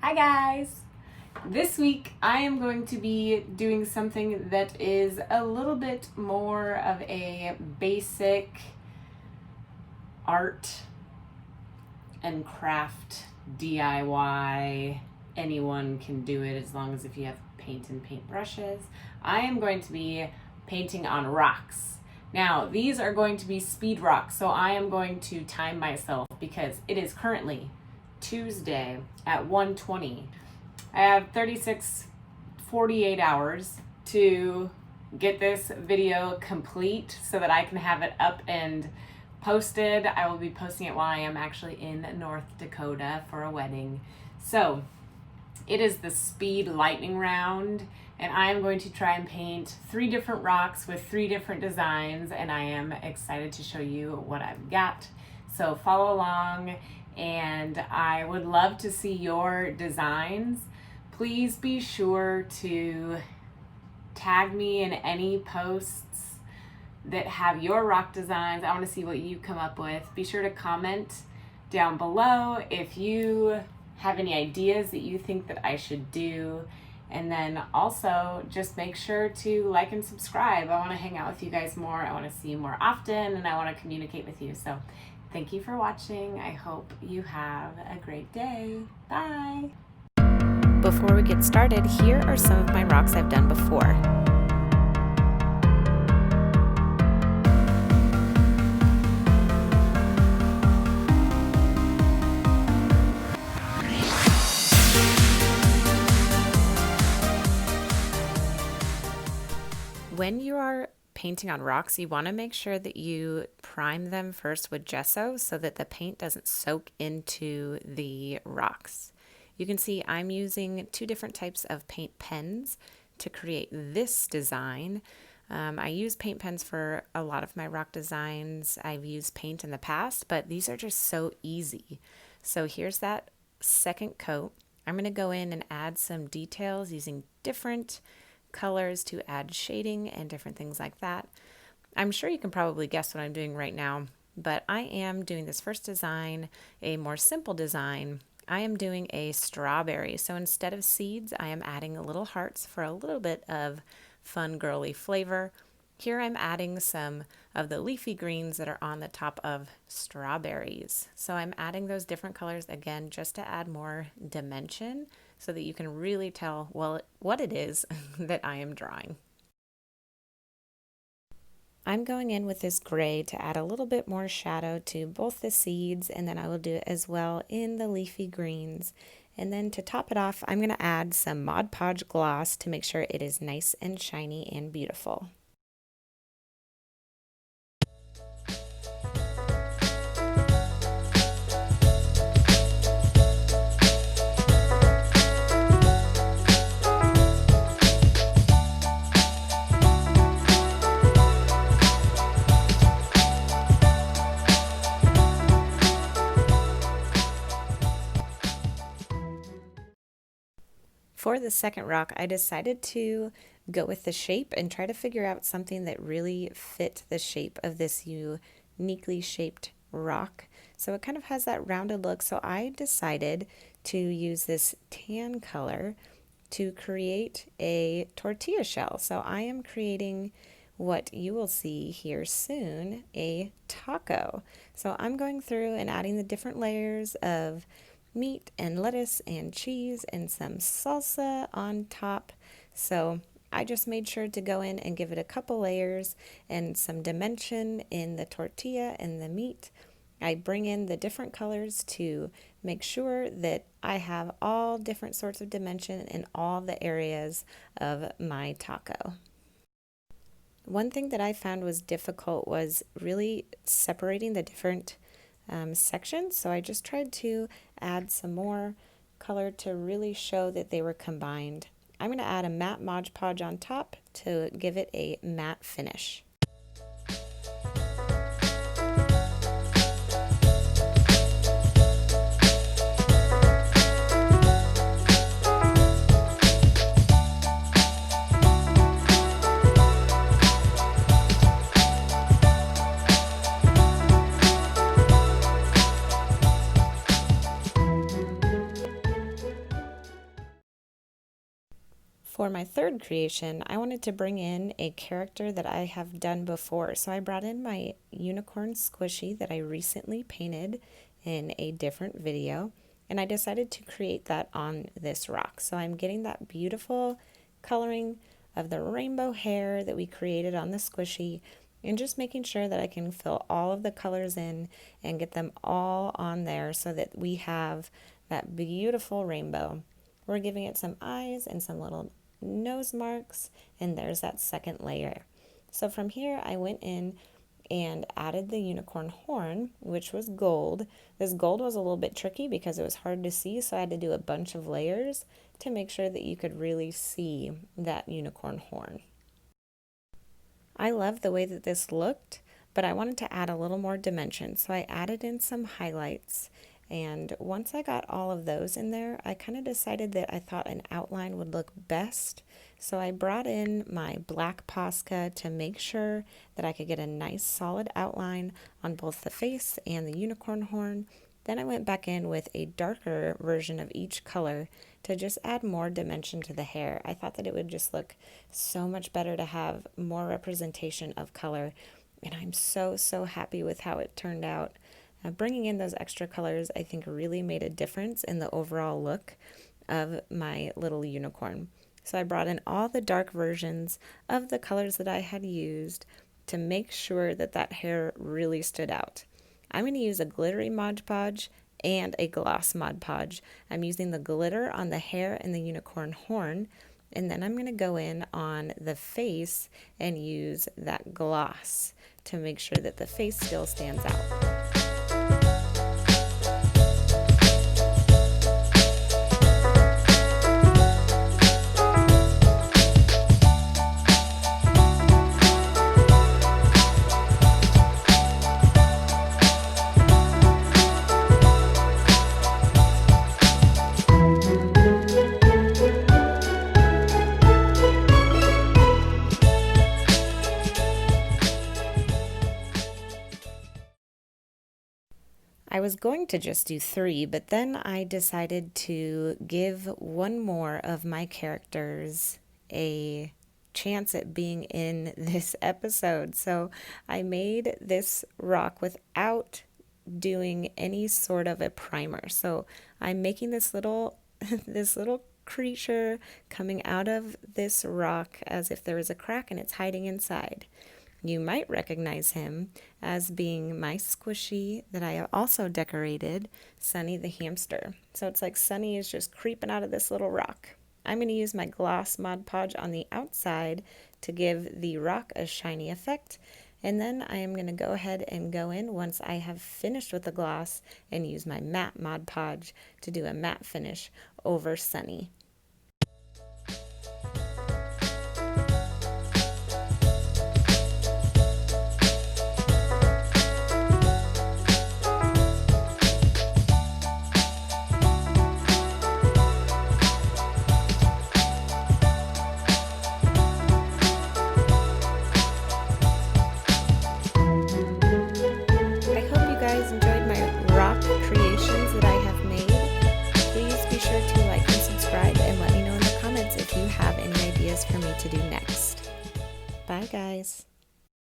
Hi guys! This week I am going to be doing something that is a little bit more of a basic art and craft DIY. Anyone can do it as long as if you have paint and paintbrushes. I am going to be painting on rocks. Now these are going to be speed rocks, so I am going to time myself because it is currently Tuesday at 1:20. I have 48 hours to get this video complete so that I can have it up and posted. I will be posting it while I am actually in North Dakota for a wedding. So it is the speed lightning round, and I am going to try and paint 3 different rocks with 3 different designs, and I am excited to show you what I've got. So follow along, and I would love to see your designs. Please be sure to tag me in any posts that have your rock designs. I want to see what you come up with. Be sure to comment down below if you have any ideas that you think that I should do. And then also just make sure to like and subscribe. I want to hang out with you guys more. I want to see you more often, and I want to communicate with you. So thank you for watching. I hope you have a great day. Bye. Before we get started, here are some of my rocks I've done before. When you are painting on rocks, you want to make sure that you prime them first with gesso so that the paint doesn't soak into the rocks. You can see I'm using 2 different types of paint pens to create this design. I use paint pens for a lot of my rock designs. I've used paint in the past, but these are just so easy. So here's that second coat. I'm going to go in and add some details using different colors to add shading and different things like that. I'm sure you can probably guess what I'm doing right now, but I am doing this first design, a more simple design. I am doing a strawberry. So instead of seeds, I am adding little hearts for a little bit of fun girly flavor. Here I'm adding some of the leafy greens that are on the top of strawberries. So I'm adding those different colors again just to add more dimension so that you can really tell what it is that I am drawing. I'm going in with this gray to add a little bit more shadow to both the seeds, and then I will do it as well in the leafy greens. And then to top it off, I'm going to add some Mod Podge gloss to make sure it is nice and shiny and beautiful. For the second rock, I decided to go with the shape and try to figure out something that really fit the shape of this uniquely shaped rock. So it kind of has that rounded look. So I decided to use this tan color to create a tortilla shell. So I am creating what you will see here soon, a taco. So I'm going through and adding the different layers of meat and lettuce and cheese and some salsa on top. So I just made sure to go in and give it a couple layers and some dimension in the tortilla and the meat. I bring in the different colors to make sure that I have all different sorts of dimension in all the areas of my taco. One thing that I found was difficult was really separating the different sections, so I just tried to add some more color to really show that they were combined. I'm going to add a matte Mod Podge on top to give it a matte finish. For my third creation, I wanted to bring in a character that I have done before. So I brought in my unicorn squishy that I recently painted in a different video, and I decided to create that on this rock. So I'm getting that beautiful coloring of the rainbow hair that we created on the squishy, and just making sure that I can fill all of the colors in and get them all on there so that we have that beautiful rainbow. We're giving it some eyes and some little nose marks, and there's that second layer. So from here I went in and added the unicorn horn, which was gold. This gold was a little bit tricky because it was hard to see, so I had to do a bunch of layers to make sure that you could really see that unicorn horn. I love the way that this looked, but I wanted to add a little more dimension, so I added in some highlights. And once I got all of those in there, I kind of decided that I thought an outline would look best. So I brought in my black Posca to make sure that I could get a nice solid outline on both the face and the unicorn horn. Then I went back in with a darker version of each color to just add more dimension to the hair. I thought that it would just look so much better to have more representation of color. And I'm so happy with how it turned out. Bringing in those extra colors, I think, really made a difference in the overall look of my little unicorn. So I brought in all the dark versions of the colors that I had used to make sure that that hair really stood out. I'm going to use a glittery Mod Podge and a gloss Mod Podge. I'm using the glitter on the hair and the unicorn horn, and then I'm going to go in on the face and use that gloss to make sure that the face still stands out. I was going to just do 3, but then I decided to give one more of my characters a chance at being in this episode. So I made this rock without doing any sort of a primer. So I'm making this little creature coming out of this rock as if there was a crack and it's hiding inside. You might recognize him as being my squishy that I also decorated, Sunny the hamster. So it's like Sunny is just creeping out of this little rock. I'm going to use my gloss Mod Podge on the outside to give the rock a shiny effect. And then I am going to go ahead and go in once I have finished with the gloss and use my matte Mod Podge to do a matte finish over Sunny. Creations that I have made. Please be sure to like and subscribe and let me know in the comments if you have any ideas for me to do next. Bye guys.